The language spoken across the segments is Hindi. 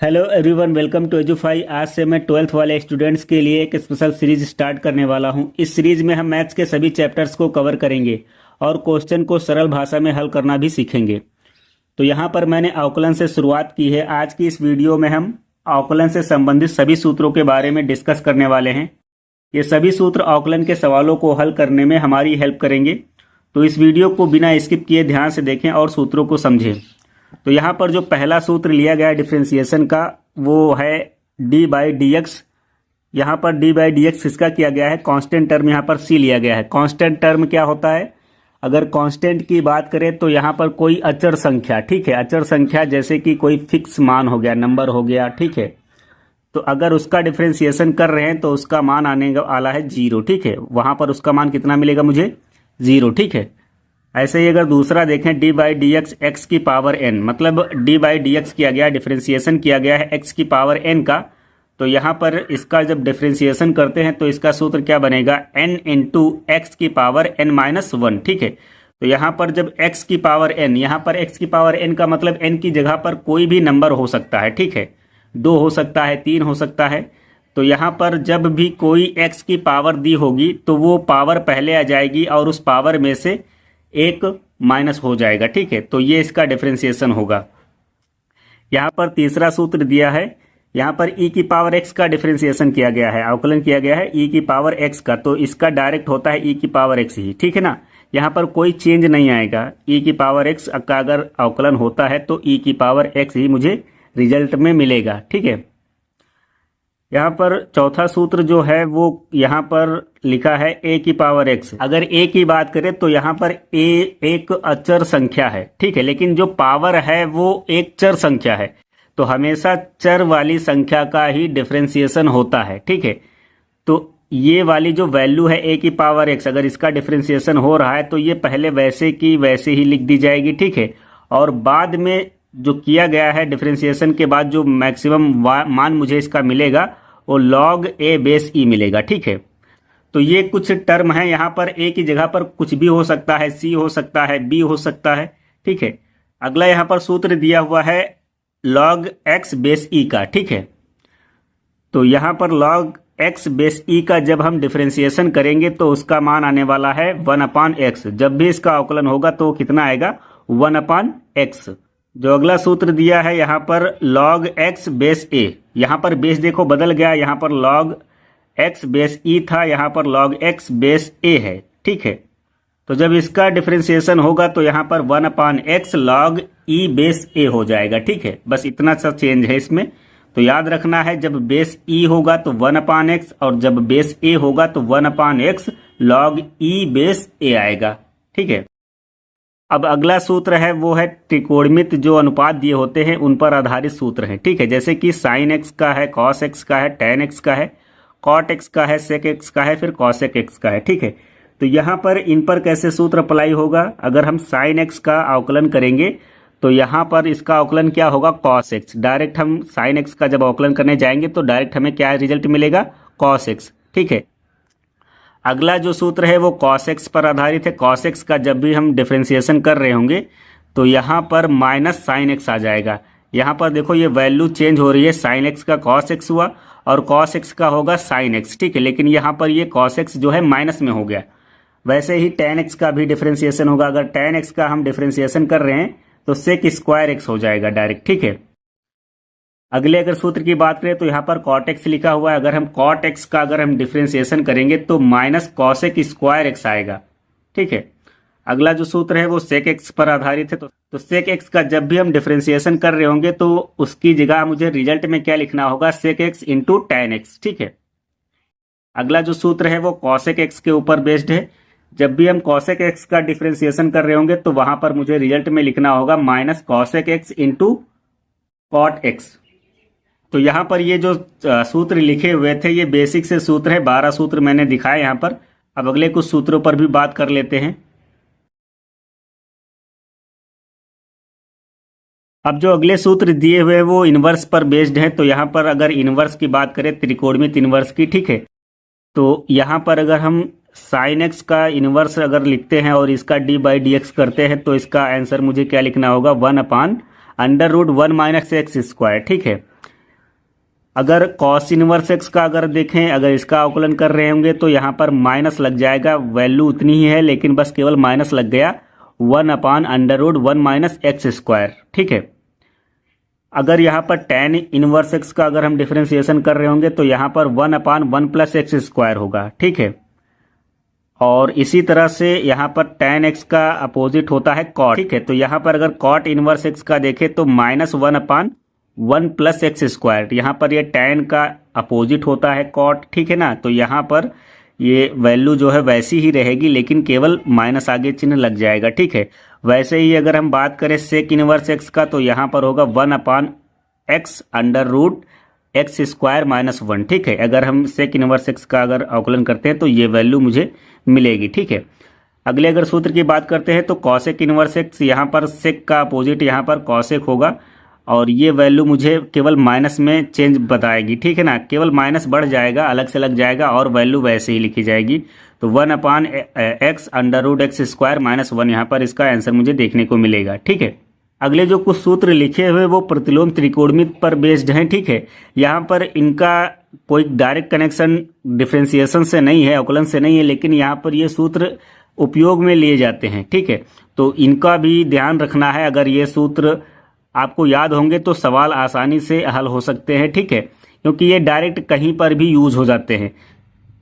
Hello everyone, welcome to Edufy. आज से मैं 12th वाले स्टूडेंट्स के लिए एक स्पेशल सीरीज स्टार्ट करने वाला हूं। इस सीरीज में हम मैथ्स के सभी चैप्टर्स को कवर करेंगे और क्वेश्चन को सरल भाषा में हल करना भी सीखेंगे। तो यहां पर मैंने अवकलन से शुरुआत की है। आज की इस वीडियो में हम अवकलन से संबंधित सभी सूत्रों के बारे में डिस्कस करने वाले हैं। ये सभी सूत्र अवकलन के सवालों को हल करने में हमारी हेल्प करेंगे। तो इस वीडियो को बिना स्किप किए ध्यान से देखें और सूत्रों को समझें। तो यहाँ पर जो पहला सूत्र लिया गया है डिफरेंशिएशन का, वो है डी बाई डी एक्स। यहाँ पर डी बाई डी एक्स किसका किया गया है? कांस्टेंट टर्म यहाँ पर सी लिया गया है। कांस्टेंट टर्म क्या होता है? अगर कांस्टेंट की बात करें तो यहाँ पर कोई अचर संख्या, ठीक है, अचर संख्या जैसे कि कोई फिक्स मान हो गया, नंबर हो गया, ठीक है, तो अगर उसका डिफरेंशिएशन कर रहे हैं तो उसका मान आने वाला है 0, ठीक है। वहां पर उसका मान कितना मिलेगा मुझे? 0, ठीक है। ऐसे ही अगर दूसरा देखें D by d x x की पावर एन, मतलब डी बाई डी एक्स किया गया, डिफरेंशिएशन किया गया है एक्स की पावर एन का, तो यहाँ पर इसका जब डिफरेंशिएशन करते हैं तो इसका सूत्र क्या बनेगा? एन इंटू एक्स की पावर एन माइनस 1, ठीक है। तो यहाँ पर जब एक्स की पावर एन, यहाँ पर एक्स की पावर एन का मतलब एन की जगह पर कोई भी नंबर हो सकता है, ठीक है, 2 हो सकता है, 3 हो सकता है। तो यहाँ पर जब भी कोई एक्स की पावर दी होगी तो वो पावर पहले आ जाएगी और उस पावर में से एक माइनस हो जाएगा, ठीक है। तो ये इसका डिफरेंशिएशन होगा। यहाँ पर तीसरा सूत्र दिया है, यहाँ पर e की पावर x का डिफरेंशिएशन किया गया है, अवकलन किया गया है e की पावर x का, तो इसका डायरेक्ट होता है e की पावर x ही, ठीक है ना। यहाँ पर कोई चेंज नहीं आएगा। e की पावर x का अगर अवकलन होता है तो e की पावर x ही मुझे रिजल्ट में मिलेगा, ठीक है। यहाँ पर चौथा सूत्र जो है वो यहाँ पर लिखा है a की पावर x। अगर a की बात करें तो यहाँ पर a एक अचर संख्या है, ठीक है, लेकिन जो पावर है वो एक चर संख्या है। तो हमेशा चर वाली संख्या का ही डिफरेंशिएशन होता है, ठीक है। तो ये वाली जो वैल्यू है a की पावर x, अगर इसका डिफरेंशिएशन हो रहा है तो ये पहले वैसे की वैसे ही लिख दी जाएगी, ठीक है। और बाद में जो किया गया है डिफरेंशिएशन के बाद जो मैक्सिमम मान मुझे इसका मिलेगा वो log a बेस e मिलेगा, ठीक है। तो ये कुछ टर्म है, यहाँ पर a की जगह पर कुछ भी हो सकता है, c हो सकता है, b हो सकता है, ठीक है। अगला यहाँ पर सूत्र दिया हुआ है log x बेस e का, ठीक है। तो यहाँ पर log x बेस e का जब हम डिफरेंशिएशन करेंगे तो उसका मान आने वाला है 1/x। जब भी इसका अवकलन होगा तो कितना आएगा? 1/x। जो अगला सूत्र दिया है यहाँ पर log x बेस a, यहाँ पर बेस देखो बदल गया, यहाँ पर log x बेस e था, यहाँ पर log x बेस a है, ठीक है। तो जब इसका डिफरेंशिएशन होगा तो यहाँ पर 1/x log e base a हो जाएगा, ठीक है। बस इतना सा चेंज है इसमें। तो याद रखना है, जब बेस e होगा तो 1/x और जब बेस a होगा तो 1/x log e base a आएगा, ठीक है। अब अगला सूत्र है वो है त्रिकोणमित, जो अनुपात दिए होते हैं उन पर आधारित सूत्र है, ठीक है। जैसे कि साइन एक्स का है, कॉस एक्स का है, टेन एक्स का है, कॉट एक्स का है, सेक एक्स का है, फिर कॉसेक एक्स का है, ठीक है। तो यहाँ पर इन पर कैसे सूत्र अप्लाई होगा? अगर हम साइन एक्स का अवकलन करेंगे तो यहाँ पर इसका अवकलन क्या होगा? Cos x. डायरेक्ट हम साइन एक्स का जब अवकलन करने जाएंगे तो डायरेक्ट हमें क्या रिजल्ट मिलेगा? कॉस एक्स, ठीक है। अगला जो सूत्र है वो cos x पर आधारित है। cos x का जब भी हम डिफरेंशिएशन कर रहे होंगे तो यहाँ पर माइनस साइन एक्स आ जाएगा। यहाँ पर देखो ये वैल्यू चेंज हो रही है, साइन एक्स का cos x हुआ और cos x का होगा साइन एक्स, ठीक है। लेकिन यहाँ पर ये cos x जो है माइनस में हो गया। वैसे ही tan x का भी डिफरेंशिएशन होगा। अगर tan x का हम डिफरेंशिएशन कर रहे हैं तो सेक स्क्वायर एक्स हो जाएगा डायरेक्ट, ठीक है। अगले अगर सूत्र की बात करें तो यहाँ पर cot x लिखा हुआ है। अगर हम cot x का अगर हम डिफरेंशिएशन करेंगे तो माइनस कॉसेक स्क्वायर एक्स आएगा, ठीक है। अगला जो सूत्र है वो सेक एक्स पर आधारित है। तो सेक एक्स का जब भी हम डिफरेंशिएशन कर रहे होंगे तो उसकी जगह मुझे रिजल्ट में क्या लिखना होगा? Sec x into tan x, ठीक है। अगला जो सूत्र है वो कॉसेक एक्स के ऊपर बेस्ड है। जब भी हम कॉसेक एक्स का डिफरेंशिएशन कर रहे होंगे तो वहां पर मुझे रिजल्ट में लिखना होगा minus cosec x into cot x. तो यहाँ पर ये जो सूत्र लिखे हुए थे ये बेसिक से सूत्र है, 12 सूत्र मैंने दिखाए यहाँ पर। अब अगले कुछ सूत्रों पर भी बात कर लेते हैं। अब जो अगले सूत्र दिए हुए वो इनवर्स पर बेस्ड है। तो यहाँ पर अगर इनवर्स की बात करें, त्रिकोणमित इनवर्स की, ठीक है, तो यहाँ पर अगर हम साइन एक्स का इनवर्स अगर लिखते हैं और इसका डी बाई डी एक्स करते हैं तो इसका आंसर मुझे क्या लिखना होगा? 1/√1 - x² ठीक है। अगर कॉस इनवर्स एक्स का अगर देखें, अगर इसका अवकलन कर रहे होंगे तो यहाँ पर माइनस लग जाएगा, वैल्यू उतनी ही है लेकिन बस केवल माइनस लग गया, 1/√1 माइनस एक्स स्क्वायर। ठीक है। अगर यहाँ पर tan इनवर्स एक्स का अगर हम डिफरेंशिएशन कर रहे होंगे तो यहाँ पर 1/1 प्लस एक्स स्क्वायर होगा। ठीक है। और इसी तरह से यहाँ पर tan x का अपोजिट होता है cot। ठीक है। तो यहाँ पर अगर cot इनवर्स x का देखें तो -1/1 प्लस एक्स स्क्वायर, यहाँ पर ये tan का अपोजिट होता है cot। ठीक है ना। तो यहाँ पर ये वैल्यू जो है वैसी ही रहेगी लेकिन केवल माइनस आगे चिन्ह लग जाएगा। ठीक है। वैसे ही अगर हम बात करें सेक इनवर्स एक्स का तो यहाँ पर होगा 1/x√x² - 1। ठीक है। अगर हम सेक इनवर्स एक्स का अगर अवकलन करते हैं तो ये वैल्यू मुझे मिलेगी। ठीक है। अगले अगर सूत्र की बात करते हैं तो कॉसेक इनवर्स एक्स, यहाँ पर सेक का अपोजिट यहाँ पर कॉसेक होगा और ये वैल्यू मुझे केवल माइनस में चेंज बताएगी। ठीक है ना। केवल माइनस बढ़ जाएगा, अलग से लग जाएगा और वैल्यू वैसे ही लिखी जाएगी। तो 1/x√x² - 1 यहाँ पर इसका आंसर मुझे देखने को मिलेगा। ठीक है। अगले जो कुछ सूत्र लिखे हुए वो प्रतिलोम त्रिकोणमिति पर बेस्ड हैं। ठीक है। यहाँ पर इनका कोई डायरेक्ट कनेक्शन डिफरेंशिएशन से नहीं है, अवकलन से नहीं है, लेकिन यहाँ पर ये सूत्र उपयोग में लिए जाते हैं। ठीक है। तो इनका भी ध्यान रखना है। अगर ये सूत्र आपको याद होंगे तो सवाल आसानी से हल हो सकते हैं। ठीक है। क्योंकि ये डायरेक्ट कहीं पर भी यूज हो जाते हैं।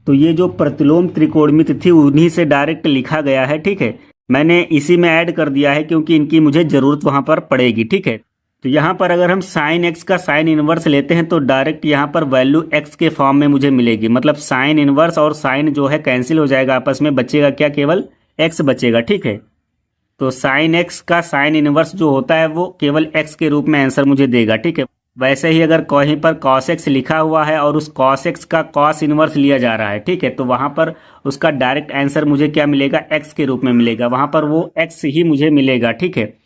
तो ये जो प्रतिलोम त्रिकोणमिति थी उन्हीं से डायरेक्ट लिखा गया है। ठीक है। मैंने इसी में ऐड कर दिया है क्योंकि इनकी मुझे जरूरत वहां पर पड़ेगी। ठीक है। तो यहाँ पर अगर हम साइन एक्स का साइन इनवर्स लेते हैं तो डायरेक्ट यहाँ पर वैल्यू एक्स के फॉर्म में मुझे मिलेगी। मतलब साइन इनवर्स और साइन जो है कैंसिल हो जाएगा आपस में, बचेगा क्या, केवल एक्स बचेगा। ठीक है। तो साइन एक्स का साइन इनवर्स जो होता है वो केवल एक्स के रूप में आंसर मुझे देगा। ठीक है। वैसे ही अगर कहीं पर कॉस एक्स लिखा हुआ है और उस कॉस एक्स का कॉस इनवर्स लिया जा रहा है, ठीक है, तो वहां पर उसका डायरेक्ट आंसर मुझे क्या मिलेगा, एक्स के रूप में मिलेगा। वहां पर वो एक्स ही मुझे मिलेगा। ठीक है।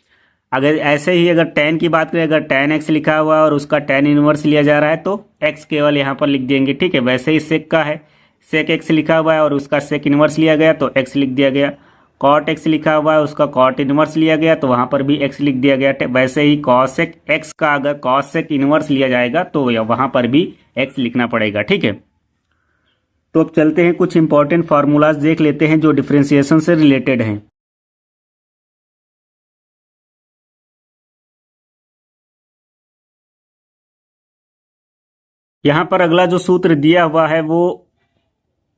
अगर ऐसे ही अगर tan की बात करें, अगर tan x लिखा हुआ है और उसका tan इनवर्स लिया जा रहा है तो x केवल यहाँ पर लिख देंगे। ठीक है। वैसे ही सेक का है, सेक x लिखा हुआ है और उसका सेक इनवर्स लिया गया तो x लिख दिया गया। कॉट x लिखा हुआ है, उसका कॉट इनवर्स लिया गया तो वहां पर भी x लिख दिया गया। वैसे ही कॉसेक x का अगर कॉसेक इनवर्स लिया जाएगा तो वहां पर भी x लिखना पड़ेगा। ठीक है। तो अब चलते हैं, कुछ इंपॉर्टेंट फार्मूलाज देख लेते हैं जो डिफरेंशिएशन से रिलेटेड हैं। यहां पर अगला जो सूत्र दिया हुआ है वो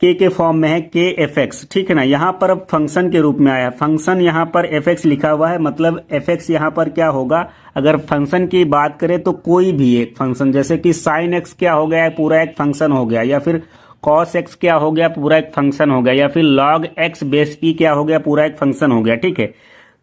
के फॉर्म में है, के एफ एक्स। ठीक है ना। यहां पर अब फंक्शन के रूप में आया, फंक्शन यहां पर एफ एक्स लिखा हुआ है, मतलब एफ एक्स यहां पर क्या होगा, अगर फंक्शन की बात करें तो कोई भी एक फंक्शन, जैसे कि साइन एक्स क्या हो गया, पूरा एक फंक्शन हो गया, या फिर कॉस एक्स क्या हो गया, पूरा एक फंक्शन हो गया, या फिर लॉग एक्स बेस ई क्या हो गया, पूरा एक फंक्शन हो गया। ठीक है।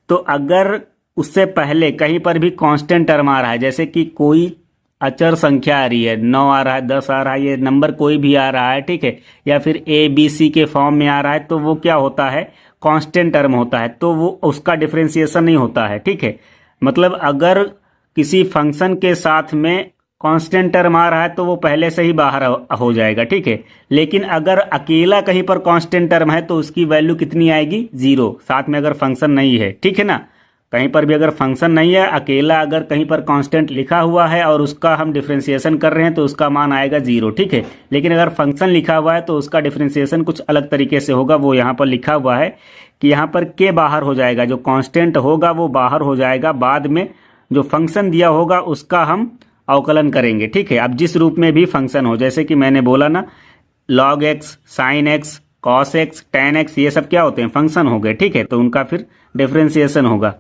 तो अगर उससे पहले कहीं पर भी कांस्टेंट टर्म आ रहा है, जैसे कि कोई अचर संख्या आ रही है, 9 आ रहा है, 10 आ रहा है, ये नंबर कोई भी आ रहा है, ठीक है, या फिर ए बी सी के फॉर्म में आ रहा है, तो वो क्या होता है, कांस्टेंट टर्म होता है, तो वो उसका डिफरेंशिएशन नहीं होता है। ठीक है। मतलब अगर किसी फंक्शन के साथ में कांस्टेंट टर्म आ रहा है तो वो पहले से ही बाहर हो जाएगा। ठीक है। लेकिन अगर अकेला कहीं पर कांस्टेंट टर्म है तो उसकी वैल्यू कितनी आएगी, 0, साथ में अगर फंक्शन नहीं है। ठीक है ना। कहीं पर भी अगर फंक्शन नहीं है, अकेला अगर कहीं पर कांस्टेंट लिखा हुआ है और उसका हम डिफरेंशिएशन कर रहे हैं तो उसका मान आएगा 0। ठीक है। लेकिन अगर फंक्शन लिखा हुआ है तो उसका डिफरेंशिएशन कुछ अलग तरीके से होगा। वो यहाँ पर लिखा हुआ है कि यहाँ पर के बाहर हो जाएगा, जो कांस्टेंट होगा वो बाहर हो जाएगा, बाद में जो फंक्शन दिया होगा उसका हम अवकलन करेंगे। ठीक है। अब जिस रूप में भी फंक्शन हो, जैसे कि मैंने बोला ना, log x, sine x, cos x, ten x, ये सब क्या होते हैं, फंक्शन हो गए। ठीक है। तो उनका फिर डिफरेंशिएशन होगा।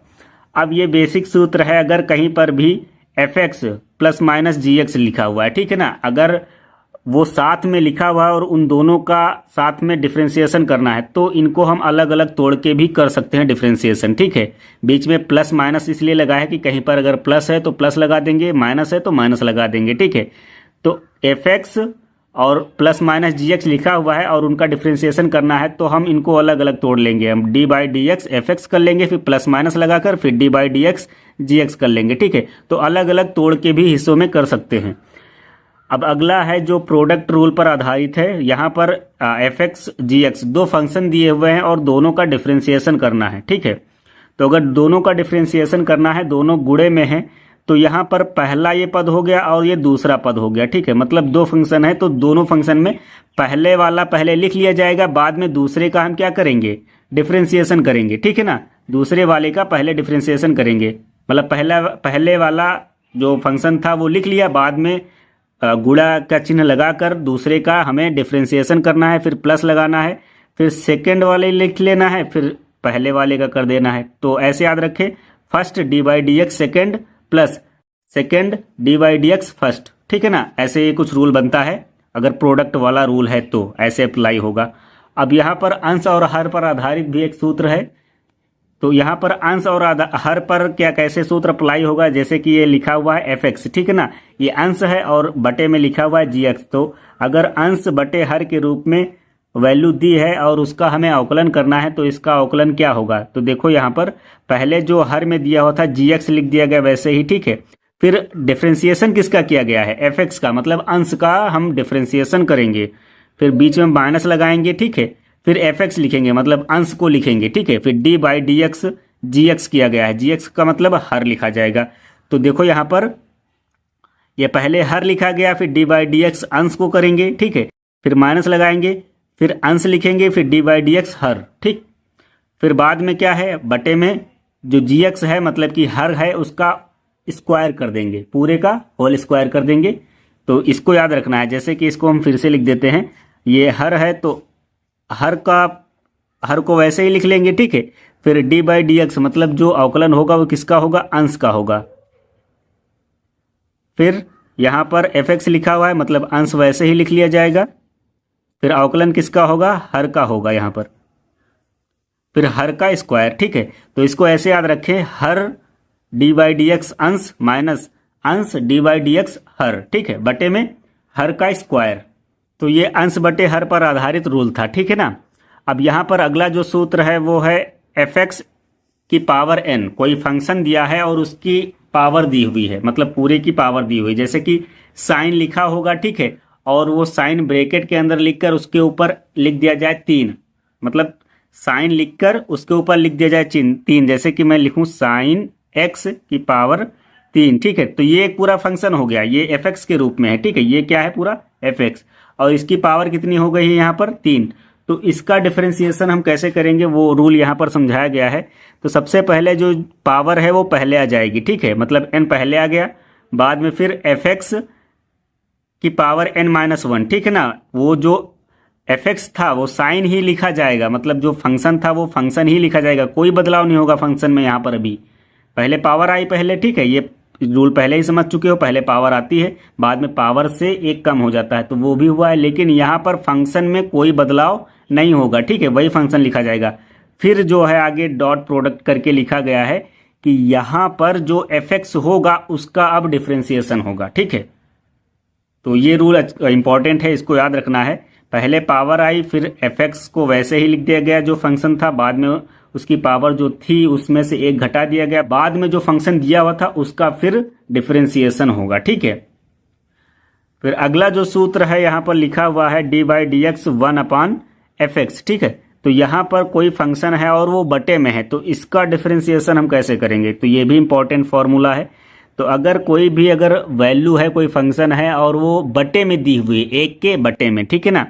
अब ये बेसिक सूत्र है, अगर कहीं पर भी एफ एक्स प्लस माइनस जी एक्स लिखा हुआ है, ठीक है ना, अगर वो साथ में लिखा हुआ है और उन दोनों का साथ में डिफरेंशिएशन करना है तो इनको हम अलग अलग तोड़ के भी कर सकते हैं डिफरेंशिएशन। ठीक है। बीच में प्लस माइनस इसलिए लगा है कि कहीं पर अगर प्लस है तो प्लस लगा देंगे, माइनस है तो माइनस लगा देंगे। ठीक है। तो एफ एक्स और प्लस माइनस जी एक्स लिखा हुआ है और उनका डिफरेंशिएशन करना है तो हम इनको अलग अलग तोड़ लेंगे। हम d by d x f x कर लेंगे, फिर प्लस माइनस लगाकर फिर d by d x g x कर लेंगे। ठीक है। तो अलग अलग तोड़ के भी हिस्सों में कर सकते हैं। अब अगला है जो प्रोडक्ट रूल पर आधारित है। यहाँ पर एफ एक्स जी एक्स दो फंक्शन दिए हुए हैं और दोनों का डिफरेंशिएशन करना है। ठीक है। तो अगर दोनों का डिफरेंशिएशन करना है, दोनों गुणे में है, तो यहाँ पर पहला ये पद हो गया और ये दूसरा पद हो गया, ठीक है। मतलब दो फंक्शन है तो दोनों फंक्शन में पहले वाला पहले लिख लिया जाएगा, बाद में दूसरे का हम क्या करेंगे, डिफ्रेंसिएशन करेंगे, ठीक है ना। दूसरे वाले का पहले डिफ्रेंसिएशन करेंगे, मतलब पहले वाला जो फंक्शन था वो लिख लिया, बाद में गुणा का चिन्ह लगाकर दूसरे का हमें डिफ्रेंसिएशन करना है, फिर प्लस लगाना है, फिर सेकेंड वाले लिख लेना है, फिर पहले वाले का कर देना है। तो ऐसे याद रखें, first D by d x second plus second D by d x first, ठीक है ना। ऐसे ये कुछ रूल बनता है, अगर प्रोडक्ट वाला रूल है तो ऐसे अप्लाई होगा। अब यहाँ पर अंश और हर पर आधारित भी एक सूत्र है, तो यहाँ पर अंश और हर पर क्या कैसे सूत्र अप्लाई होगा, जैसे कि ये लिखा हुआ है एफ एक्स, ठीक है ना। ये अंश है और बटे में लिखा हुआ है जी एक्स, तो अगर अंश बटे हर के रूप में वैल्यू दी है और उसका हमें अवकलन करना है तो इसका अवकलन क्या होगा। तो देखो यहाँ पर पहले जो हर में दिया हुआ था जी एक्स लिख दिया गया वैसे ही, ठीक है। फिर डिफ्रेंसिएशन किसका किया गया है, एफ एक्स का, मतलब अंश का हम डिफ्रेंसिएशन करेंगे, फिर बीच में माइनस लगाएंगे, ठीक है। फिर एफ एक्स लिखेंगे, मतलब अंश को लिखेंगे, ठीक है। फिर d by d x g x किया गया है, जी एक्स का मतलब हर लिखा जाएगा। तो देखो यहाँ पर ये पहले हर लिखा गया, फिर डी बाई डी एक्स अंश को करेंगे, ठीक है। फिर माइनस लगाएंगे, फिर अंश लिखेंगे, फिर डी बाई डी एक्स हर, ठीक। फिर बाद में क्या है, बटे में जो जी एक्स है मतलब कि हर है उसका स्क्वायर कर देंगे, पूरे का होल स्क्वायर कर देंगे। तो इसको याद रखना है, जैसे कि इसको हम फिर से लिख देते हैं, ये हर है तो हर को वैसे ही लिख लेंगे, ठीक है। फिर डी बाई डी एक्स मतलब जो अवकलन होगा वो किसका होगा, अंश का होगा। फिर यहाँ पर एफ एक्स लिखा हुआ है मतलब अंश वैसे ही लिख लिया जाएगा, फिर अवकलन किसका होगा, हर का होगा यहाँ पर, फिर हर का स्क्वायर, ठीक है। तो इसको ऐसे याद रखें, हर डी बाई डी एक्स अंश माइनस अंश डी बाई डी एक्स हर, ठीक है, बटे में हर का स्क्वायर। तो ये अंश बटे हर पर आधारित रूल था, ठीक है ना। अब यहाँ पर अगला जो सूत्र है वो है एफ एक्स की पावर एन, कोई फंक्शन दिया है और उसकी पावर दी हुई है, मतलब पूरे की पावर दी हुई, जैसे कि साइन लिखा होगा, ठीक है, और वो साइन ब्रैकेट के अंदर लिखकर उसके ऊपर लिख दिया जाए 3, मतलब साइन लिखकर उसके ऊपर लिख दिया जाए चिन्ह 3, जैसे कि मैं लिखूं साइन एक्स की पावर 3, ठीक है। तो ये एक पूरा फंक्शन हो गया, ये एफ एक्स के रूप में है, ठीक है। ये क्या है, पूरा एफ एक्स, और इसकी पावर कितनी हो गई है यहाँ पर 3। तो इसका डिफरेंशिएशन हम कैसे करेंगे वो रूल यहाँ पर समझाया गया है। तो सबसे पहले जो पावर है वो पहले आ जाएगी, ठीक है, मतलब एन पहले आ गया, बाद में फिर एफ एक्स की पावर एन माइनस 1, ठीक है ना। वो जो एफ एक्स था वो साइन ही लिखा जाएगा, मतलब जो फंक्शन था वो फंक्शन ही लिखा जाएगा, कोई बदलाव नहीं होगा फंक्शन में यहाँ पर। अभी पहले पावर आई पहले, ठीक है, ये रूल पहले ही समझ चुके हो, पहले पावर आती है, बाद में पावर से एक कम हो जाता है, तो वो भी हुआ है। लेकिन यहाँ पर फंक्शन में कोई बदलाव नहीं होगा, ठीक है, वही फंक्शन लिखा जाएगा। फिर जो है आगे डॉट प्रोडक्ट करके लिखा गया है कि यहाँ पर जो एफ एक्स होगा उसका अब डिफ्रेंसिएशन होगा, ठीक है। तो ये रूल इंपॉर्टेंट है, इसको याद रखना है। पहले पावर आई, फिर एफ एक्स को वैसे ही लिख दिया गया जो फंक्शन था, बाद में उसकी पावर जो थी उसमें से एक घटा दिया गया, बाद में जो फंक्शन दिया हुआ था उसका फिर डिफरेंशिएशन होगा, ठीक है। फिर अगला जो सूत्र है यहाँ पर लिखा हुआ है D by d x 1/f(x), ठीक है। तो यहाँ पर कोई फंक्शन है और वो बटे में है, तो इसका डिफरेंशिएशन हम कैसे करेंगे, तो ये भी इंपॉर्टेंट फॉर्मूला है। तो अगर कोई भी अगर वैल्यू है, कोई फंक्शन है और वो बटे में दी हुई, एक के बटे में, ठीक है ना,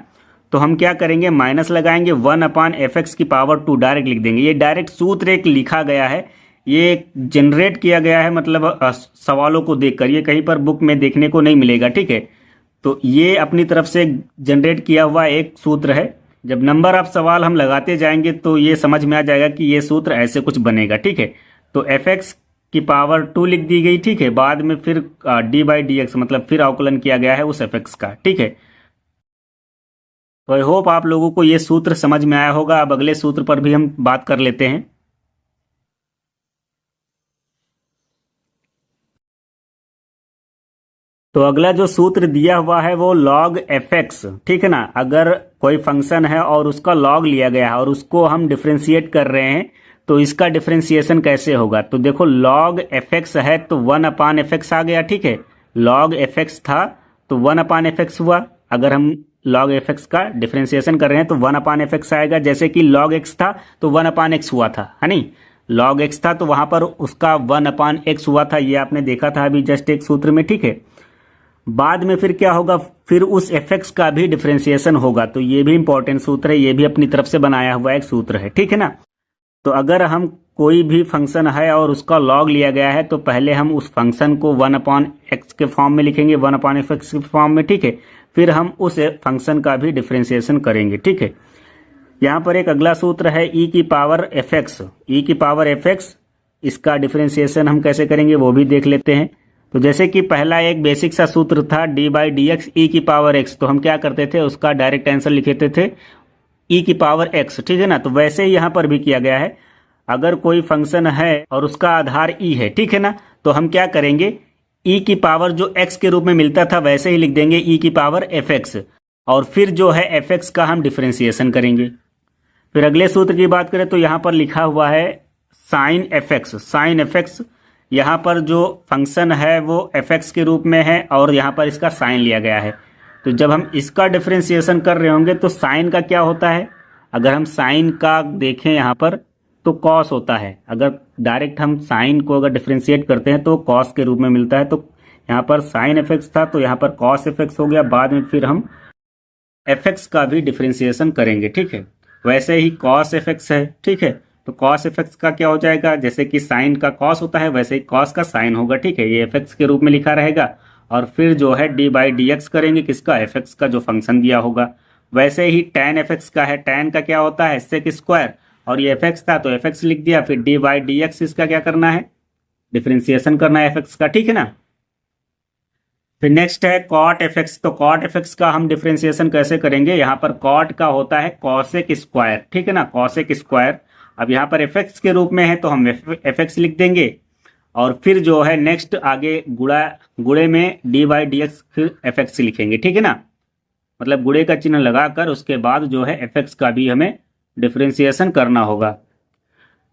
तो हम क्या करेंगे, माइनस लगाएंगे 1/f(x) की पावर 2 डायरेक्ट लिख देंगे। ये डायरेक्ट सूत्र एक लिखा गया है, ये जनरेट किया गया है, मतलब सवालों को देखकर, ये कहीं पर बुक में देखने को नहीं मिलेगा, ठीक है। तो ये अपनी तरफ से जनरेट किया हुआ एक सूत्र है। जब नंबर ऑफ सवाल हम लगाते जाएंगे तो ये समझ में आ जाएगा कि ये सूत्र ऐसे कुछ बनेगा, ठीक है। तो f(x) की पावर 2 लिख दी गई, ठीक है, बाद में फिर डी बाई डी एक्स, मतलब फिर अवकलन किया गया है उस f(x) का, ठीक है। तो आई होप आप लोगों को ये सूत्र समझ में आया होगा। अब अगले सूत्र पर भी हम बात कर लेते हैं। तो अगला जो सूत्र दिया हुआ है वो log f(x), ठीक है ना। अगर कोई फंक्शन है और उसका log लिया गया है और उसको हम डिफरेंशिएट कर रहे हैं तो इसका डिफरेंशिएशन कैसे होगा। तो देखो log f(x) है तो 1/f(x) आ गया, ठीक है। log f(x) था तो 1/f(x) हुआ। अगर हम log f(x) का डिफरेंशिएशन कर रहे हैं तो 1/f(x) आएगा। जैसे कि log x था तो 1/x हुआ था, है नहीं। लॉग एक्स था तो वहां पर उसका 1/x हुआ था, ये आपने देखा था अभी जस्ट एक सूत्र में, ठीक है। बाद में फिर क्या होगा, फिर उस fx का भी डिफरेंशिएशन होगा, तो ये भी इंपॉर्टेंट सूत्र है, ये भी अपनी तरफ से बनाया हुआ एक सूत्र है, ठीक है ना। तो अगर हम कोई भी फंक्शन है और उसका लॉग लिया गया है तो पहले हम उस फंक्शन को 1/x के फॉर्म में लिखेंगे, 1/fx के फॉर्म में, ठीक है। फिर हम उस फंक्शन का भी डिफरेंशिएशन करेंगे, ठीक है। यहाँ पर एक अगला सूत्र है e की पावर fx, e की पावर fx, इसका डिफरेंशिएशन हम कैसे करेंगे वो भी देख लेते हैं। तो जैसे कि पहला एक बेसिक सा सूत्र था d/dx e की पावर x, तो हम क्या करते थे, उसका डायरेक्ट आंसर लिखते थे e की पावर x, ठीक है ना। तो वैसे ही यहाँ पर भी किया गया है, अगर कोई फंक्शन है और उसका आधार e है, ठीक है ना, तो हम क्या करेंगे, e की पावर जो x के रूप में मिलता था वैसे ही लिख देंगे e की पावर fx, और फिर जो है fx का हम डिफरेंशिएशन करेंगे। फिर अगले सूत्र की बात करें तो यहाँ पर लिखा हुआ है साइन fx, साइन fx, यहाँ पर जो फंक्शन है वो fx के रूप में है और यहाँ पर इसका साइन लिया गया है। तो जब हम इसका डिफरेंशिएशन कर रहे होंगे तो साइन का क्या होता है, अगर हम साइन का देखें यहाँ पर तो कॉस होता है, अगर डायरेक्ट हम साइन को अगर डिफरेंशिएट करते हैं तो कॉस के रूप में मिलता है। तो यहाँ पर साइन fx था तो यहाँ पर कॉस fx हो गया, बाद में फिर हम fx का भी डिफरेंशिएशन करेंगे, ठीक है। वैसे ही cos fx है, ठीक है, तो cos fx का क्या हो जाएगा, जैसे कि साइन का cos होता है वैसे ही cos का साइन होगा, ठीक है, ये fx के रूप में लिखा रहेगा। और फिर जो है d/dx करेंगे, किसका, fx का जो फंक्शन दिया होगा। वैसे ही tan fx का है, tan का क्या होता है, sec स्क्वायर, और ये fx था तो fx लिख दिया, फिर d/dx इसका क्या करना है, डिफरेंशिएशन करना है fx का, ठीक है ना। फिर नेक्स्ट है cot fx, तो cot fx का हम डिफरेंशिएशन कैसे करेंगे, यहाँ पर cot का होता है cosec स्क्वायर, ठीक है ना, cosec स्क्वायर। अब यहाँ पर fx के रूप में है तो हम fx लिख देंगे, और फिर जो है नेक्स्ट आगे गुणे में d/dx फिर fx लिखेंगे, ठीक है ना, मतलब गुणे का चिन्ह लगाकर उसके बाद जो है fx का भी हमें डिफरेंशिएशन करना होगा।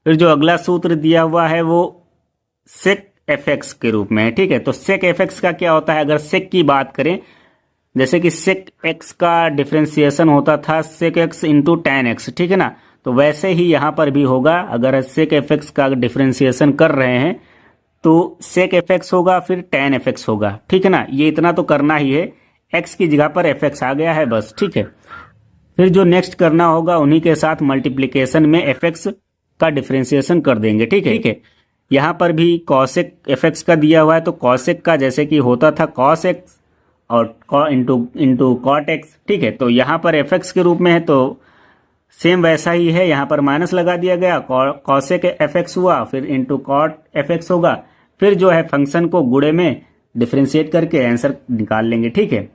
फिर जो अगला सूत्र दिया हुआ है वो sec fx के रूप में है, ठीक है। तो sec fx का क्या होता है, अगर sec की बात करें, जैसे कि sec x का डिफरेंशिएशन होता था sec x into tan x, ठीक है ना, तो वैसे ही यहाँ पर भी होगा, अगर sec fx का डिफरेंशिएशन कर रहे हैं तो sec fx होगा फिर tan fx होगा, ठीक है ना, ये इतना तो करना ही है, x की जगह पर fx आ गया है बस, ठीक है। फिर जो नेक्स्ट करना होगा उन्हीं के साथ मल्टीप्लीकेशन में fx का डिफरेंशिएशन कर देंगे, ठीक है, ठीक है। यहाँ पर भी cosec fx का दिया हुआ है, तो cosec का जैसे कि होता था cos x और इंटू cot x, ठीक है, तो यहाँ पर fx के रूप में है तो सेम वैसा ही है, यहाँ पर माइनस लगा दिया गया, cosec fx हुआ फिर इंटू cot fx होगा, फिर जो है फंक्शन को गुणे में डिफरेंशिएट करके आंसर निकाल लेंगे, ठीक है।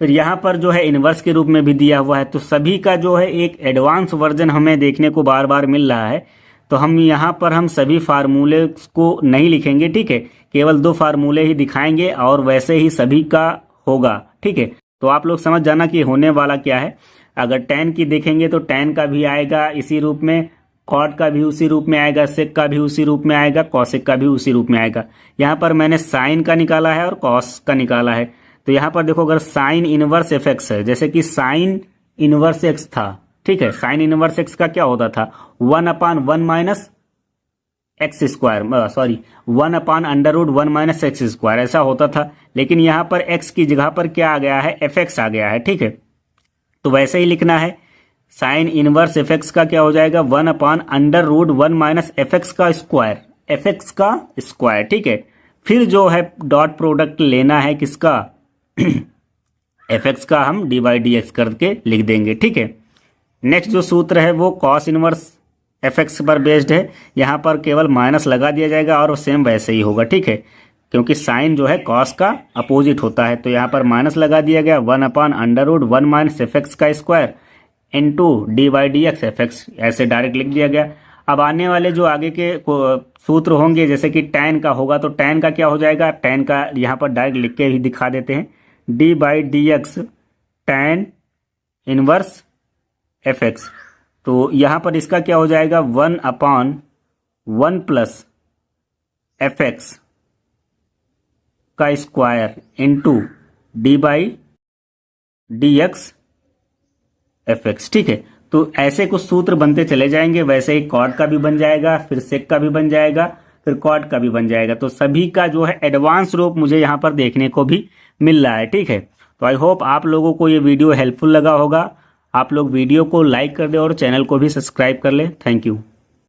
फिर यहाँ पर जो है इनवर्स के रूप में भी दिया हुआ है, तो सभी का जो है एक एडवांस वर्जन हमें देखने को बार बार मिल रहा है, तो हम यहाँ पर हम सभी फार्मूले को नहीं लिखेंगे, ठीक है, केवल 2 फार्मूले ही दिखाएंगे और वैसे ही सभी का होगा, ठीक है। तो आप लोग समझ जाना कि होने वाला क्या है। अगर tan की देखेंगे तो tan का भी आएगा इसी रूप में, cot का भी उसी रूप में आएगा, sec का भी उसी रूप में आएगा, cosec का भी उसी रूप में आएगा। यहाँ पर मैंने sin का निकाला है और cos का निकाला है। तो यहाँ पर देखो, अगर साइन इनवर्स fx है, जैसे कि साइन इनवर्स x था, ठीक है, साइन इनवर्स x का क्या होता था, 1/1 minus x square, sorry 1/√1 minus x square, ऐसा होता था। लेकिन यहाँ पर x की जगह पर क्या आ गया है, fx आ गया है, ठीक है। तो वैसे ही लिखना है, साइन इनवर्स fx का क्या हो जाएगा, 1/√1 माइनस fx का स्क्वायर, fx का स्क्वायर, ठीक है। फिर जो है डॉट प्रोडक्ट लेना है किसका, fx का हम d/dx करके लिख देंगे, ठीक है। नेक्स्ट जो सूत्र है वो cos इनवर्स fx पर बेस्ड है, यहाँ पर केवल माइनस लगा दिया जाएगा और सेम वैसे ही होगा, ठीक है, क्योंकि साइन जो है cos का अपोजिट होता है। तो यहाँ पर माइनस लगा दिया गया, 1/√1 माइनस fx का स्क्वायर इंटू d/dx fx, ऐसे डायरेक्ट लिख दिया गया। अब आने वाले जो आगे के सूत्र होंगे, जैसे कि tan का होगा तो tan का क्या हो जाएगा, tan का यहाँ पर डायरेक्ट लिख के ही दिखा देते हैं, d/dx tan इनवर्स fx, तो यहाँ पर इसका क्या हो जाएगा, 1/1 प्लस fx का स्क्वायर इंटू d/dx fx, ठीक है। तो ऐसे कुछ सूत्र बनते चले जाएंगे, वैसे ही कॉट का भी बन जाएगा, फिर सेक का भी बन जाएगा, फिर कॉट का भी बन जाएगा। तो सभी का जो है एडवांस रूप मुझे यहाँ पर देखने को भी मिल रहा है। ठीक है, तो आई होप आप लोगों को ये वीडियो हेल्पफुल लगा होगा। आप लोग वीडियो को लाइक कर दें और चैनल को भी सब्सक्राइब कर लें। Thank you.